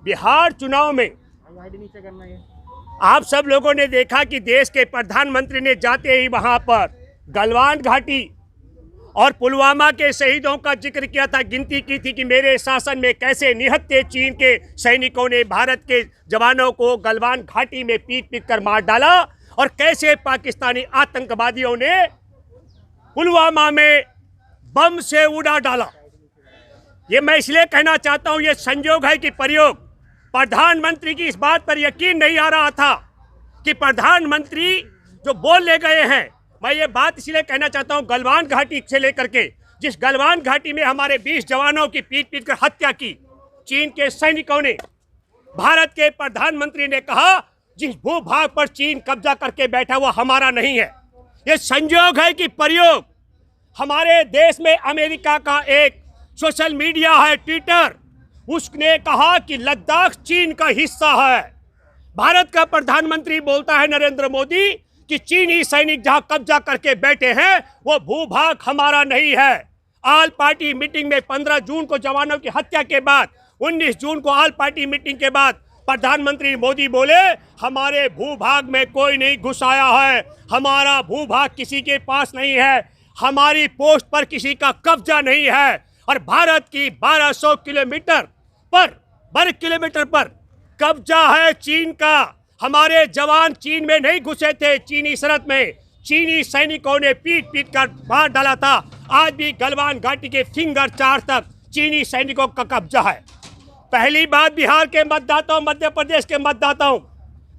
बिहार चुनाव में आप सब लोगों ने देखा कि देश के प्रधानमंत्री ने जाते ही वहां पर गलवान घाटी और पुलवामा के शहीदों का जिक्र किया था, गिनती की थी कि मेरे शासन में कैसे निहत्थे चीन के सैनिकों ने भारत के जवानों को गलवान घाटी में पीट पीट कर मार डाला और कैसे पाकिस्तानी आतंकवादियों ने पुलवामा में बम से उड़ा डाला। ये मैं इसलिए कहना चाहता हूं, ये संयोग है कि प्रयोग प्रधानमंत्री की इस बात पर यकीन नहीं आ रहा था कि प्रधानमंत्री जो बोल ले गए हैं। मैं ये बात इसलिए कहना चाहता हूं, गलवान घाटी से लेकर के जिस गलवान घाटी में हमारे 20 जवानों की पीट पीट कर हत्या की चीन के सैनिकों ने, भारत के प्रधानमंत्री ने कहा जिस भूभाग पर चीन कब्जा करके बैठा वो हमारा नहीं है। ये संयोग है कि प्रयोग हमारे देश में अमेरिका का एक सोशल मीडिया है ट्विटर, उसने कहा कि लद्दाख चीन का हिस्सा है। भारत का प्रधानमंत्री बोलता है नरेंद्र मोदी कि चीनी सैनिक जहां कब्जा करके बैठे हैं वो भूभाग हमारा नहीं है। ऑल पार्टी मीटिंग में 15 जून को जवानों की हत्या के बाद 19 जून को ऑल पार्टी मीटिंग के बाद प्रधानमंत्री मोदी बोले हमारे भूभाग में कोई नहीं घुस आया है, हमारा भूभाग किसी के पास नहीं है, हमारी पोस्ट पर किसी का कब्जा नहीं है। और भारत की 1200 किलोमीटर पर वर्ग किलोमीटर पर कब्जा है चीन का। हमारे जवान चीन में नहीं घुसे थे, चीनी सरहद में चीनी सैनिकों ने पीट पीट कर मार डाला था। आज भी गलवान घाटी के फिंगर 4 तक चीनी सैनिकों का कब्जा है। पहली बात, बिहार के मतदाताओं, मध्य प्रदेश के मतदाताओं,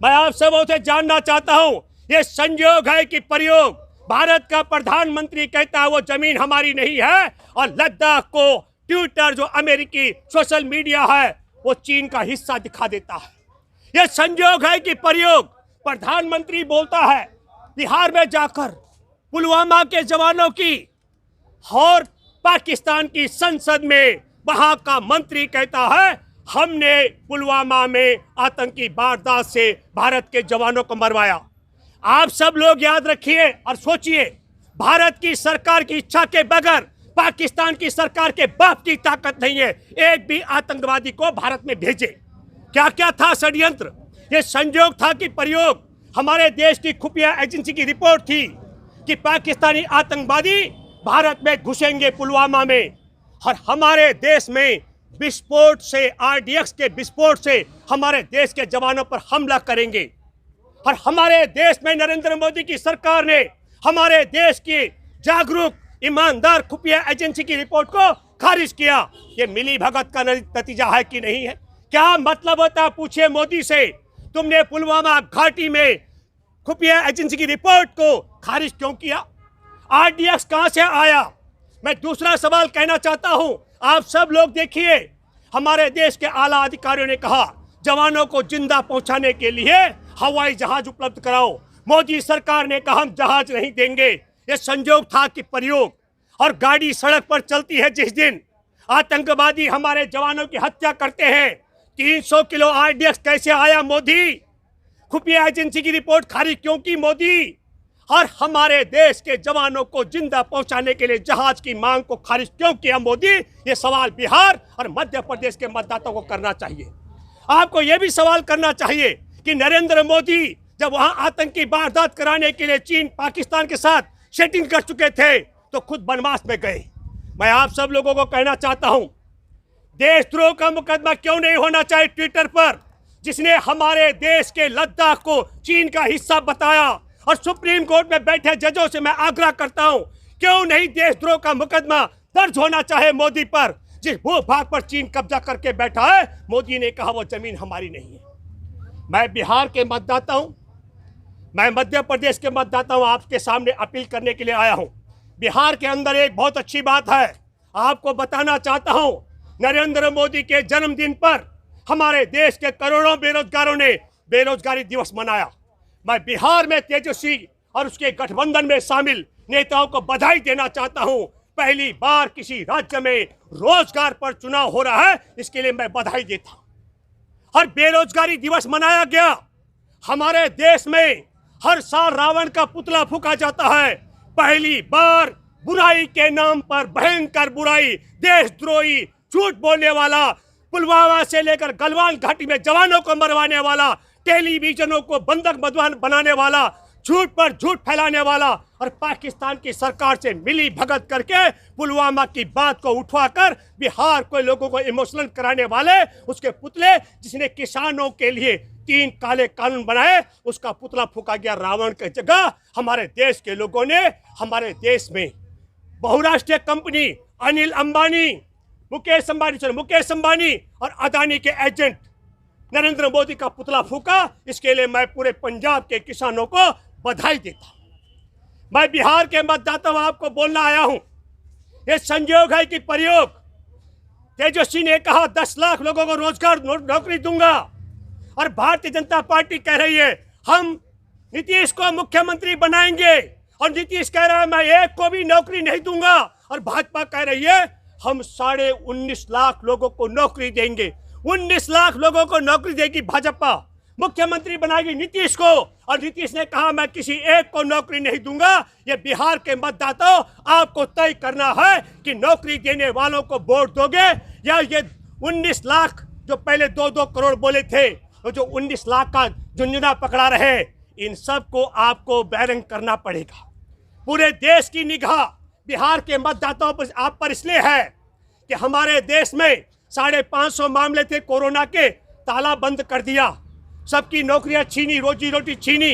मैं आप सबों से जानना चाहता हूं, ये संयोग है कि प्रयोग भारत का प्रधानमंत्री कहता है वो जमीन हमारी नहीं है और लद्दाख को ट्विटर जो अमेरिकी सोशल मीडिया है वो चीन का हिस्सा दिखा देता है। यह संयोग है कि प्रयोग प्रधानमंत्री बोलता है बिहार में जाकर पुलवामा के जवानों की, और पाकिस्तान की संसद में वहां का मंत्री कहता है हमने पुलवामा में आतंकी वारदात से भारत के जवानों को मरवाया। आप सब लोग याद रखिए और सोचिए, भारत की सरकार की इच्छा के बगैर पाकिस्तान की सरकार के बाप की ताकत नहीं है एक भी आतंकवादी को भारत में भेजे। क्या क्या था षड्यंत्र? ये संयोग था कि प्रयोग हमारे देश की खुफिया एजेंसी की रिपोर्ट थी कि पाकिस्तानी आतंकवादी भारत में घुसेंगे पुलवामा में और हमारे देश में विस्फोट से, आरडीएक्स के विस्फोट से हमारे देश के जवानों पर हमला करेंगे। और हमारे देश में नरेंद्र मोदी की सरकार ने हमारे देश की जागरूक ईमानदार खुफिया एजेंसी की रिपोर्ट को खारिज किया। ये मिली भगत का नतीजा है कि नहीं है? क्या मतलब होता है? पूछिए मोदी से, तुमने पुलवामा घाटी में खुफिया एजेंसी की रिपोर्ट को खारिज क्यों किया? आरडीएक्स कहां से आया? मैं दूसरा सवाल कहना चाहता हूं, आप सब लोग देखिए, हमारे देश के आला अधिकारियों ने कहा जवानों को जिंदा पहुंचाने के लिए हवाई जहाज उपलब्ध कराओ। मोदी सरकार ने कहा हम जहाज नहीं देंगे। यह संयोग था कि प्रयोग और गाड़ी सड़क पर चलती है जिस दिन आतंकवादी हमारे जवानों की हत्या करते हैं। 300 किलो आरडीएक्स कैसे आया मोदी? खुफिया एजेंसी की रिपोर्ट खारिज क्यों की मोदी? और हमारे देश के जवानों को जिंदा पहुंचाने के लिए जहाज की मांग को खारिज क्यों किया मोदी? ये सवाल बिहार और मध्य प्रदेश के मतदाताओं को करना चाहिए। आपको यह भी सवाल करना चाहिए कि नरेंद्र मोदी जब वहां आतंकी वारदात कराने के लिए चीन पाकिस्तान के साथ सेटिंग कर चुके थे तो खुद वनवास में गए। मैं आप सब लोगों को कहना चाहता हूं, देशद्रोह का मुकदमा क्यों नहीं होना चाहिए ट्विटर पर, जिसने हमारे देश के लद्दाख को चीन का हिस्सा बताया। और सुप्रीम कोर्ट में बैठे जजों से मैं आग्रह करता हूं, क्यों नहीं देशद्रोह का मुकदमा दर्ज होना चाहे मोदी पर, जिस भूभाग पर चीन कब्जा करके बैठा है। मोदी ने कहा वो जमीन हमारी नहीं है। मैं बिहार के मतदाता हूं, मैं मध्य प्रदेश के मतदाता हूं, आपके सामने अपील करने के लिए आया हूं। बिहार के अंदर एक बहुत अच्छी बात है, आपको बताना चाहता हूं, नरेंद्र मोदी के जन्मदिन पर हमारे देश के करोड़ों बेरोजगारों ने बेरोजगारी दिवस मनाया। मैं बिहार में तेजस्वी और उसके गठबंधन में शामिल नेताओं को बधाई देना चाहता हूं। पहली बार किसी राज्य में रोजगार पर चुनाव हो रहा है, इसके लिए मैं बधाई देता हूं। और बेरोजगारी दिवस मनाया गया। हमारे देश में हर साल रावण का पुतला फूंका जाता है। पहली बार बुराई के नाम पर भयंकर बुराई, देशद्रोही, झूठ बोलने वाला पुलवामा से लेकर गलवान घाटी में जवानों को मरवाने वाला, टेलीविजनों को बंधक बनाने वाला, झूठ पर झूठ फैलाने वाला और पाकिस्तान की सरकार से मिली भगत करके पुलवामा की बात को उठवाकर बिहार को लोगों को इमोशनल कराने वाले उसके पुतले, जिसने किसानों के लिए 3 काले कानून बनाए, उसका पुतला फूका गया रावण की जगह। हमारे देश के लोगों ने हमारे देश में बहुराष्ट्रीय कंपनी अनिल अंबानी, मुकेश अंबानी और अदानी के एजेंट नरेंद्र मोदी का पुतला फूका। इसके लिए मैं पूरे पंजाब के किसानों को बधाई देता हूं। मैं बिहार के मतदाताओं आपको बोलना आया हूं, ये संयोग है कि प्रयोग तेजस्वी ने कहा 10 लाख लोगों को रोजगार नौकरी दूंगा और भारतीय जनता पार्टी कह रही है हम नीतीश को मुख्यमंत्री बनाएंगे, और नीतीश कह रहा है मैं एक को भी नौकरी नहीं दूंगा, और भाजपा कह रही है हम 19.5 लाख लोगों को नौकरी देंगे। 19 लाख लोगों को नौकरी देगी भाजपा, मुख्यमंत्री बनाएगी नीतीश को, और नीतीश ने कहा मैं किसी एक को नौकरी नहीं दूंगा। ये बिहार के मतदाताओं आपको तय करना है कि नौकरी देने वालों को वोट दोगे या ये 19 लाख जो पहले 2-2 करोड़ बोले थे, और जो 19 लाख का झुंझुना पकड़ा रहे, इन सब को आपको बैरंग करना पड़ेगा। पूरे देश की निगाह बिहार के मतदाताओं पर आप पर इसलिए है कि हमारे देश में 550 मामले थे कोरोना के, ताला बंद कर दिया, सबकी नौकरियां छीनी, रोजी रोटी छीनी,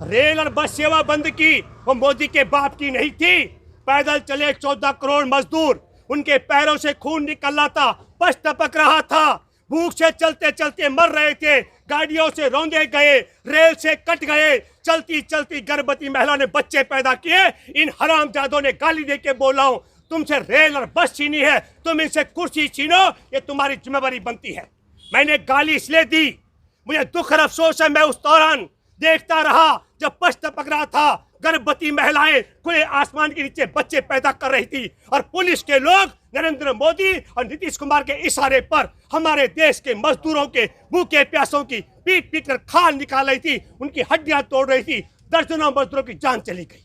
रेल और बस सेवा बंद की, वो मोदी के बाप की नहीं थी। पैदल चले 14 करोड़ मजदूर, उनके पैरों से खून निकल रहा था, पश टपक रहा था, भूख से चलते चलते मर रहे थे, गाड़ियों से रौंदे गए, रेल से कट गए, चलती चलती गर्भवती महिला ने बच्चे पैदा किए। इन हरामजादों ने गाली दे के बोला हूं तुमसे रेल और बस छीनी है, तुम इनसे कुर्सी छीनो, ये तुम्हारी जिम्मेवारी बनती है। मैंने गाली इसलिए दी, मुझे दुख और अफसोस है, मैं उस दौरान देखता रहा जब पश टपक रहा था, गर्भवती महिलाएं खुले आसमान के नीचे बच्चे पैदा कर रही थी, और पुलिस के लोग नरेंद्र मोदी और नीतीश कुमार के इशारे पर हमारे देश के मजदूरों के भूखे प्यासों की पीट पीट कर खाल निकाल रही थी, उनकी हड्डियां तोड़ रही थी, दर्जनों मजदूरों की जान चली गई।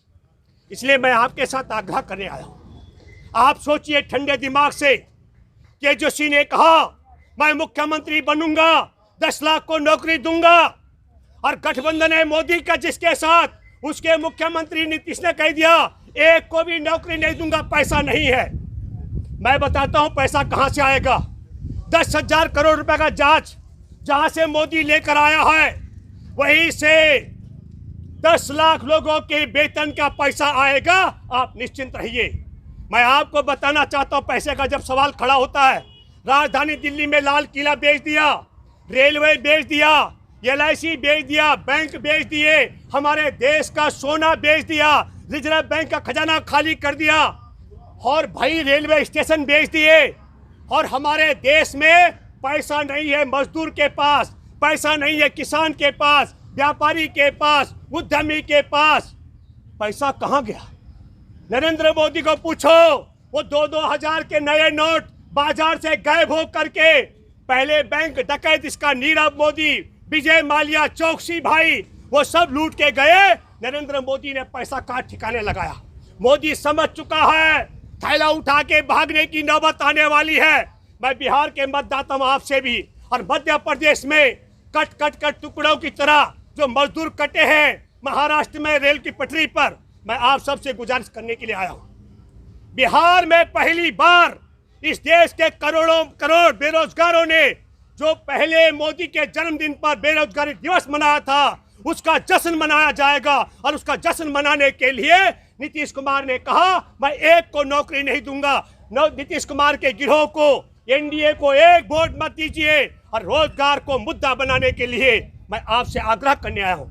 इसलिए मैं आपके साथ आग्रह करने आया हूं, आप सोचिए ठंडे दिमाग से। तेजस्वी ने कहा मैं मुख्यमंत्री बनूंगा, 10 लाख को नौकरी दूंगा, और गठबंधन है मोदी का जिसके साथ, उसके मुख्यमंत्री नीतीश ने कह दिया एक को भी नौकरी नहीं दूंगा, पैसा नहीं है। मैं बताता हूं पैसा कहां से आएगा। 10,000 करोड़ रुपए का जहाज जहां से मोदी लेकर आया है, वहीं से 10 लाख लोगों के वेतन का पैसा आएगा, आप निश्चिंत रहिए। मैं आपको बताना चाहता हूं पैसे का जब सवाल खड़ा होता है, राजधानी दिल्ली में लाल किला बेच दिया, रेलवे बेच दिया, LIC बेच दिया, बैंक बेच दिए, हमारे देश का सोना बेच दिया, रिजर्व बैंक का खजाना खाली कर दिया, और भाई रेलवे स्टेशन बेच दिए, और हमारे देश में पैसा नहीं है मजदूर के पास, पैसा नहीं है किसान के पास, व्यापारी के पास, उद्यमी के पास। पैसा कहाँ गया? नरेंद्र मोदी को पूछो, वो 2-2 हजार के नए नोट बाजार से गायब हो करके, पहले बैंक डकैत इसका नीरव मोदी, विजय माल्या, चौकसी भाई, वो सब लूट के गए। नरेंद्र मोदी ने पैसा कहाँ ठिकाने लगाया। मोदी समझ चुका है थैला उठा के भागने की नौबत आने वाली है। मैं बिहार के मतदाता हूं आपसे भी, और मध्य प्रदेश में कट कट कट टुकड़ों की तरह जो मजदूर कटे हैं महाराष्ट्र में रेल की पटरी पर, मैं आप सबसे गुजारिश करने के लिए आया हूं। बिहार में पहली बार इस देश के करोड़ों करोड़ बेरोजगारों ने जो पहले मोदी के जन्मदिन पर बेरोजगारी दिवस मनाया था, उसका जश्न मनाया जाएगा, और उसका जश्न मनाने के लिए नीतीश कुमार ने कहा मैं एक को नौकरी नहीं दूंगा। नीतीश कुमार के गिरोह को, एनडीए को एक वोट मत दीजिए, और रोजगार को मुद्दा बनाने के लिए मैं आपसे आग्रह करने आया हूं।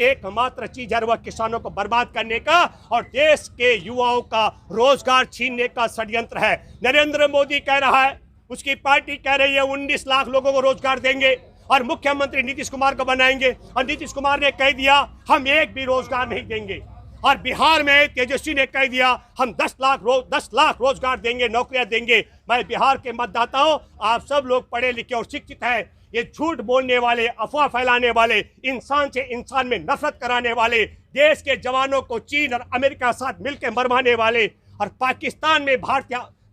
एकमात्र चीज है वह किसानों को बर्बाद करने का और देश के युवाओं का रोजगार छीनने का षड्यंत्र है। नरेंद्र मोदी कह रहा है, उसकी पार्टी कह रही है 19 लाख लोगों को रोजगार देंगे और मुख्यमंत्री नीतीश कुमार को बनाएंगे, और नीतीश कुमार ने कह दिया हम एक भी रोजगार नहीं देंगे। और बिहार में तेजस्वी ने कह दिया हम 10 लाख रोजगार देंगे, नौकरियां देंगे। मैं बिहार के मतदाताओं, आप सब लोग पढ़े लिखे और शिक्षित हैं, ये झूठ बोलने वाले, अफवाह फैलाने वाले, इंसान से इंसान में नफरत कराने वाले, देश के जवानों को चीन और अमेरिका के साथ मिलकर मरवाने वाले, और पाकिस्तान में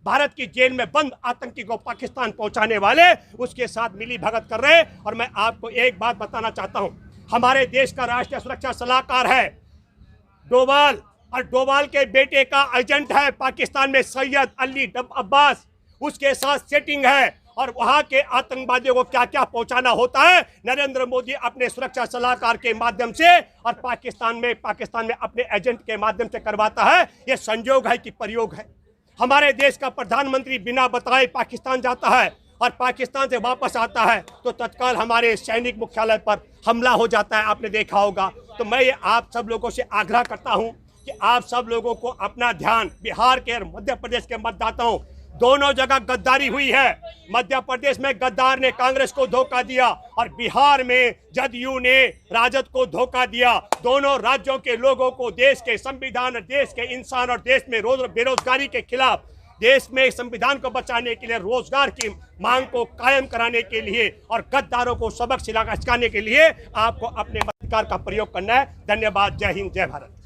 भारत की जेल में बंद आतंकी को पाकिस्तान पहुंचाने वाले उसके साथ मिली भगत कर रहे हैं। और मैं आपको एक बात बताना चाहता हूं, हमारे देश का राष्ट्रीय सुरक्षा सलाहकार है डोभाल, और डोभाल के बेटे का एजेंट है पाकिस्तान में सैयद अली अब्बास, उसके साथ सेटिंग है। और वहां के आतंकवादियों को क्या क्या पहुंचाना होता है नरेंद्र मोदी अपने सुरक्षा सलाहकार के माध्यम से और पाकिस्तान में अपने एजेंट के माध्यम से करवाता है। यह संयोग है कि प्रयोग है। हमारे देश का प्रधानमंत्री बिना बताए पाकिस्तान जाता है और पाकिस्तान से वापस आता है तो तत्काल हमारे सैनिक मुख्यालय पर हमला हो जाता है, आपने देखा होगा। तो मैं ये आप सब लोगों से आग्रह करता हूं कि आप सब लोगों को अपना ध्यान, बिहार के और मध्य प्रदेश के मतदाताओं, दोनों जगह गद्दारी हुई है। मध्य प्रदेश में गद्दार ने कांग्रेस को धोखा दिया और बिहार में जदयू ने राजद को धोखा दिया। दोनों राज्यों के लोगों को देश के संविधान, देश के इंसान और देश में बेरोजगारी के खिलाफ, देश में संविधान को बचाने के लिए, रोजगार की मांग को कायम कराने के लिए और गद्दारों को सबक सिखाने के लिए आपको अपने मताधिकार का प्रयोग करना है। धन्यवाद। जय हिंद, जय भारत।